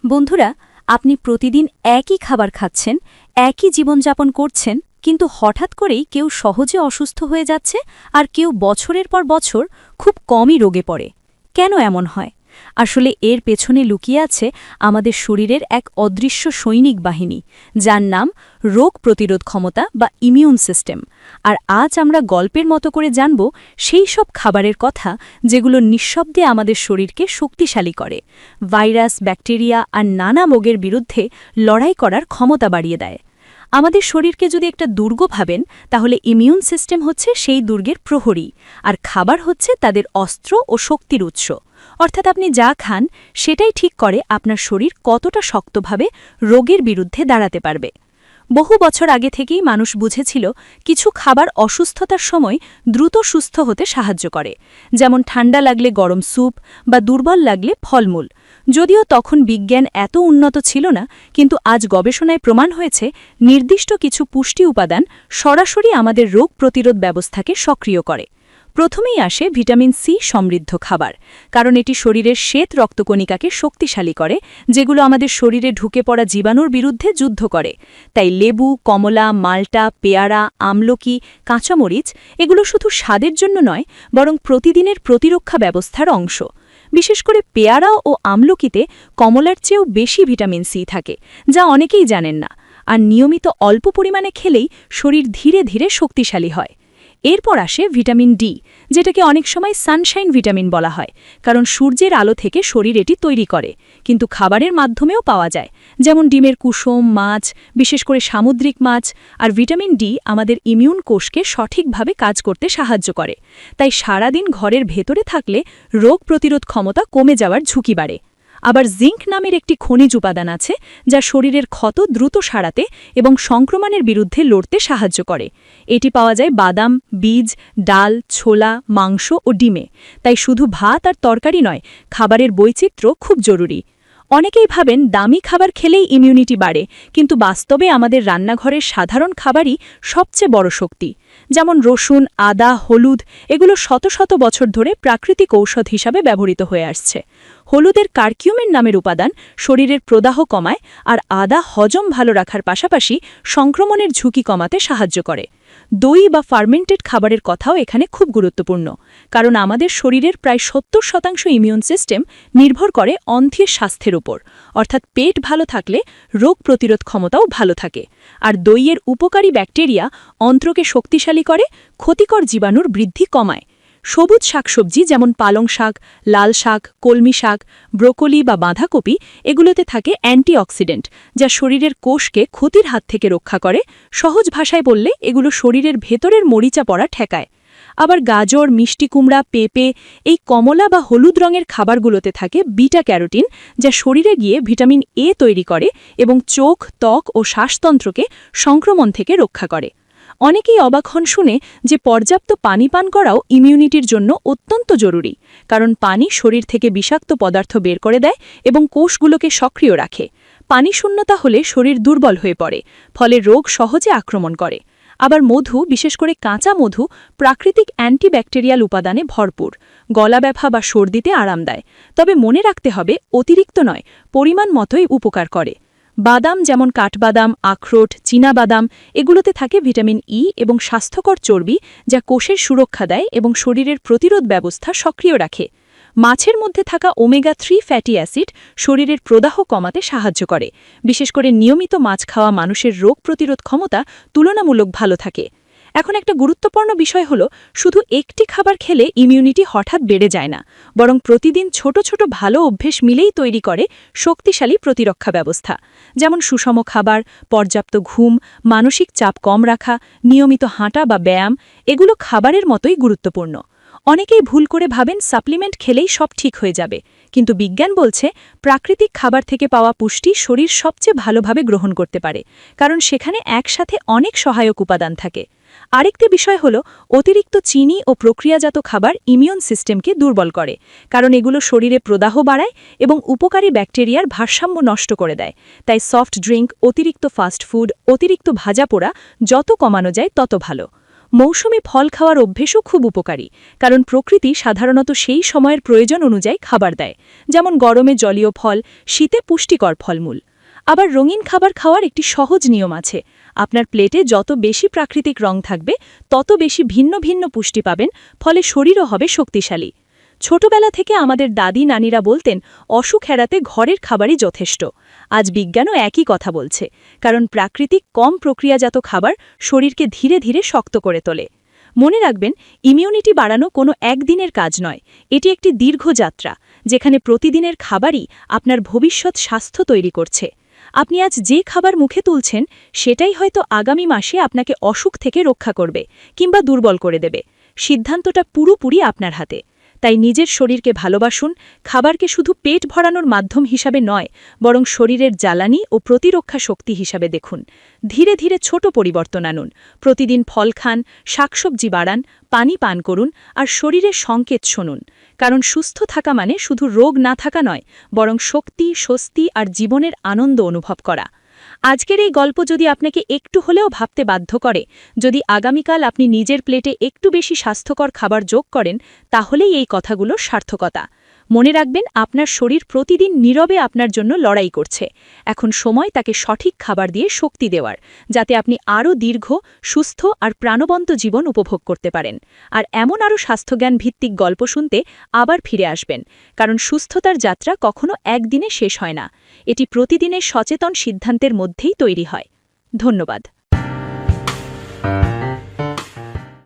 বন্ধুরা, আপনি প্রতিদিন একই খাবার খাচ্ছেন, একই জীবনযাপন করছেন, কিন্তু হঠাৎ করেই কেউ সহজে অসুস্থ হয়ে যাচ্ছে আর কেউ বছরের পর বছর খুব কমই রোগে পড়ে। কেন এমন হয়? আসলে এর পেছনে লুকিয়ে আছে আমাদের শরীরের এক অদৃশ্য সৈনিক বাহিনী, যার নাম রোগ প্রতিরোধ ক্ষমতা বা ইমিউন সিস্টেম। আর আজ আমরা গল্পের মতো করে জানব সেই সব খাবারের কথা যেগুলো নিঃশব্দে আমাদের শরীরকে শক্তিশালী করে, ভাইরাস, ব্যাকটেরিয়া আর নানা রোগের বিরুদ্ধে লড়াই করার ক্ষমতা বাড়িয়ে দেয়। আমাদের শরীরকে যদি একটা দুর্গ ভাবেন, তাহলে ইমিউন সিস্টেম হচ্ছে সেই দুর্গের প্রহরী, আর খাবার হচ্ছে তাদের অস্ত্র ও শক্তির উৎস। অর্থাৎ আপনি যা খান সেটাই ঠিক করে আপনার শরীর কতটা শক্তভাবে রোগের বিরুদ্ধে দাঁড়াতে পারবে। বহু বছর আগে থেকেই মানুষ বুঝেছিল কিছু খাবার অসুস্থতার সময় দ্রুত সুস্থ হতে সাহায্য করে, যেমন ঠান্ডা লাগলে গরম স্যুপ বা দুর্বল লাগলে ফলমূল। যদিও তখন বিজ্ঞান এত উন্নত ছিল না, কিন্তু আজ গবেষণায় প্রমাণ হয়েছে নির্দিষ্ট কিছু পুষ্টি উপাদান সরাসরি আমাদের রোগ প্রতিরোধ ব্যবস্থাকে সক্রিয় করে। প্রথমেই আসে ভিটামিন সি সমৃদ্ধ খাবার, কারণ এটি শরীরের শ্বেত রক্তকণিকাকে শক্তিশালী করে, যেগুলো আমাদের শরীরে ঢুকে পড়া জীবাণুর বিরুদ্ধে যুদ্ধ করে। তাই লেবু, কমলা, মাল্টা, পেয়ারা, আমলকি, কাঁচামরিচ এগুলো শুধু স্বাদের জন্য নয়, বরং প্রতিদিনের প্রতিরক্ষা ব্যবস্থার অংশ। বিশেষ করে পেয়ারা ও আমলকিতে কমলার চেয়েও বেশি ভিটামিন সি থাকে, যা অনেকেই জানেন না। আর নিয়মিত অল্প পরিমাণে খেলেই শরীর ধীরে ধীরে শক্তিশালী হয়। এরপর আসে ভিটামিন ডি, যেটাকে অনেক সময় সানশাইন ভিটামিন বলা হয়, কারণ সূর্যের আলো থেকে শরীর এটি তৈরি করে, কিন্তু খাবারের মাধ্যমেও পাওয়া যায়, যেমন ডিমের কুসুম, মাছ, বিশেষ করে সামুদ্রিক মাছ। আর ভিটামিন ডি আমাদের ইমিউন কোষকে সঠিকভাবে কাজ করতে সাহায্য করে, তাই সারাদিন ঘরের ভেতরে থাকলে রোগ প্রতিরোধ ক্ষমতা কমে যাওয়ার ঝুঁকি বাড়ে। আবার জিঙ্ক নামের একটি খনিজ উপাদান আছে, যা শরীরের ক্ষত দ্রুত সারাতে এবং সংক্রমণের বিরুদ্ধে লড়তে সাহায্য করে। এটি পাওয়া যায় বাদাম, বীজ, ডাল, ছোলা, মাংস ও ডিমে। তাই শুধু ভাত আর তরকারি নয়, খাবারের বৈচিত্র্য খুব জরুরি। অনেকেই ভাবেন দামি খাবার খেলেই ইমিউনিটি বাড়ে, কিন্তু বাস্তবে আমাদের রান্নাঘরের সাধারণ খাবারই সবচেয়ে বড় শক্তি। যেমন রসুন, আদা, হলুদ এগুলো শত শত বছর ধরে প্রাকৃতিক ঔষধ হিসাবে ব্যবহৃত হয়ে আসছে। হলুদের কারকিউমিন নামের উপাদান শরীরের প্রদাহ কমায়, আর আদা হজম ভালো রাখার পাশাপাশি সংক্রমণের ঝুঁকি কমাতে সাহায্য করে। দই বা ফার্মেন্টেড খাবারের কথাও এখানে খুব গুরুত্বপূর্ণ, কারণ আমাদের শরীরের প্রায় ৭০% ইমিউন সিস্টেম নির্ভর করে অন্ত্রের স্বাস্থ্যের উপর। অর্থাৎ পেট ভালো থাকলে রোগ প্রতিরোধ ক্ষমতাও ভালো থাকে। আর দইয়ের উপকারী ব্যাকটেরিয়া অন্ত্রকে শক্তিশালী করে, ক্ষতিকর জীবাণুর বৃদ্ধি কমায়। সবুজ শাকসবজি যেমন পালং শাক, লাল শাক, কলমি শাক, ব্রোকলি বা বাঁধাকপি এগুলোতে থাকে অ্যান্টিঅক্সিডেন্ট, যা শরীরের কোষকে ক্ষতির হাত থেকে রক্ষা করে। সহজ ভাষায় বললে এগুলো শরীরের ভেতরের মরিচা পড়া ঠেকায়। আবার গাজর, মিষ্টি কুমড়া, পেঁপে এই কমলা বা হলুদ রঙের খাবারগুলোতে থাকে বিটা ক্যারোটিন, যা শরীরে গিয়ে ভিটামিন এ তৈরি করে এবং চোখ, ত্বক ও শ্বাসতন্ত্রকে সংক্রমণ থেকে রক্ষা করে। অনেকেই অবাক হন শুনে যে পর্যাপ্ত পানি পান করাও ইমিউনিটির জন্য অত্যন্ত জরুরি, কারণ পানি শরীর থেকে বিষাক্ত পদার্থ বের করে দেয় এবং কোষগুলোকে সক্রিয় রাখে। পানি শূন্যতা হলে শরীর দুর্বল হয়ে পড়ে, ফলে রোগ সহজে আক্রমণ করে। আবার মধু, বিশেষ করে কাঁচা মধু, প্রাকৃতিক অ্যান্টিব্যাকটেরিয়াল উপাদানে ভরপুর, গলা ব্যথা বা সর্দিতে আরাম দেয়। তবে মনে রাখতে হবে অতিরিক্ত নয়, পরিমাণ মতোই উপকার করে। বাদাম যেমন কাঠবাদাম, আখরোট, চীনাবাদাম এগুলোতে থাকে ভিটামিন ই এবং স্বাস্থ্যকর চর্বি, যা কোষের সুরক্ষা দেয় এবং শরীরের প্রতিরোধ ব্যবস্থা সক্রিয় রাখে। মাছের মধ্যে থাকা ওমেগা-3 ফ্যাটি অ্যাসিড শরীরের প্রদাহ কমাতে সাহায্য করে। বিশেষ করে নিয়মিত মাছ খাওয়া মানুষের রোগ প্রতিরোধ ক্ষমতা তুলনামূলক ভালো থাকে। এখন একটা গুরুত্বপূর্ণ বিষয় হলো, শুধু একটি খাবার খেলে ইমিউনিটি হঠাৎ বেড়ে যায় না, বরং প্রতিদিন ছোট ছোট ভালো অভ্যেস মিলেই তৈরি করে শক্তিশালী প্রতিরক্ষা ব্যবস্থা। যেমন সুষম খাবার, পর্যাপ্ত ঘুম, মানসিক চাপ কম রাখা, নিয়মিত হাঁটা বা ব্যায়াম এগুলো খাবারের মতোই গুরুত্বপূর্ণ। অনেকেই ভুল করে ভাবেন সাপ্লিমেন্ট খেলেই সব ঠিক হয়ে যাবে, কিন্তু বিজ্ঞান বলছে প্রাকৃতিক খাবার থেকে পাওয়া পুষ্টি শরীর সবচেয়ে ভালোভাবে গ্রহণ করতে পারে, কারণ সেখানে একসাথে অনেক সহায়ক উপাদান থাকে। আরেকটি বিষয় হলো, অতিরিক্ত চিনি ও প্রক্রিয়াজাত খাবার ইমিউন সিস্টেমকে দুর্বল করে, কারণ এগুলো শরীরে প্রদাহ বাড়ায় এবং উপকারী ব্যাকটেরিয়ার ভারসাম্য নষ্ট করে দেয়। তাই সফট ড্রিঙ্ক, অতিরিক্ত ফাস্ট ফুড, অতিরিক্ত ভাজা পোড়া যত কমানো যায় তত ভালো। মৌসুমি ফল খাওয়ার অভ্যেসও খুব উপকারী, কারণ প্রকৃতি সাধারণত সেই সময়ের প্রয়োজন অনুযায়ী খাবার দেয়, যেমন গরমে জলীয় ফল, শীতে পুষ্টিকর ফলমূল। আবার রঙিন খাবার খাওয়ার একটি সহজ নিয়ম আছে। আপনার প্লেটে যত বেশি প্রাকৃতিক রং থাকবে, তত বেশি ভিন্ন ভিন্ন পুষ্টি পাবেন, ফলে শরীরও হবে শক্তিশালী। ছোটবেলা থেকে আমাদের দাদি নানিরা বলতেন, অসুখ এড়াতে ঘরের খাবারই যথেষ্ট। আজ বিজ্ঞানও একই কথা বলছে, কারণ প্রাকৃতিক কম প্রক্রিয়াজাত খাবার শরীরকে ধীরে ধীরে শক্ত করে তোলে। মনে রাখবেন, ইমিউনিটি বাড়ানো কোনো একদিনের কাজ নয়, এটি একটি দীর্ঘ যাত্রা, যেখানে প্রতিদিনের খাবারই আপনার ভবিষ্যৎ স্বাস্থ্য তৈরি করছে। আপনি আজ যে খাবার মুখে তুলছেন, সেটাই হয়তো আগামী মাসে আপনাকে অসুখ থেকে রক্ষা করবে কিংবা দুর্বল করে দেবে। সিদ্ধান্তটা পুরোপুরি আপনার হাতে। তাই নিজের শরীরকে ভালোবাসুন, খাবারকে শুধু পেট ভরানোর মাধ্যম হিসাবে নয়, বরং শরীরের জ্বালানি ও প্রতিরক্ষা শক্তি হিসাবে দেখুন। ধীরে ধীরে ছোট পরিবর্তন আনুন। প্রতিদিন ফল খান, শাকসবজি বাড়ান, পানি পান করুন, আর শরীরের সংকেত শুনুন। কারণ সুস্থ থাকা মানে শুধু রোগ না থাকা নয়, বরং শক্তি, স্বস্তি আর জীবনের আনন্দ অনুভব করা। আজকের এই গল্প যদি আপনাকে একটু হলেও ভাবতে বাধ্য করে, যদি আগামীকাল আপনি নিজের প্লেটে একটু বেশি স্বাস্থ্যকর খাবার যোগ করেন, তাহলেই এই কথাগুলোর সার্থকতা। মনে রাখবেন, আপনার শরীর প্রতিদিন নীরবে আপনার জন্য লড়াই করছে। এখন সময় তাকে সঠিক খাবার দিয়ে শক্তি দেওয়ার, যাতে আপনি আরও দীর্ঘ, সুস্থ আর প্রাণবন্ত জীবন উপভোগ করতে পারেন। আর এমন আরও স্বাস্থ্যজ্ঞান ভিত্তিক গল্প শুনতে আবার ফিরে আসবেন, কারণ সুস্থতার যাত্রা কখনো একদিনে শেষ হয় না। এটি প্রতিদিনের সচেতন সিদ্ধান্তের মধ্যেই তৈরি হয়। ধন্যবাদ।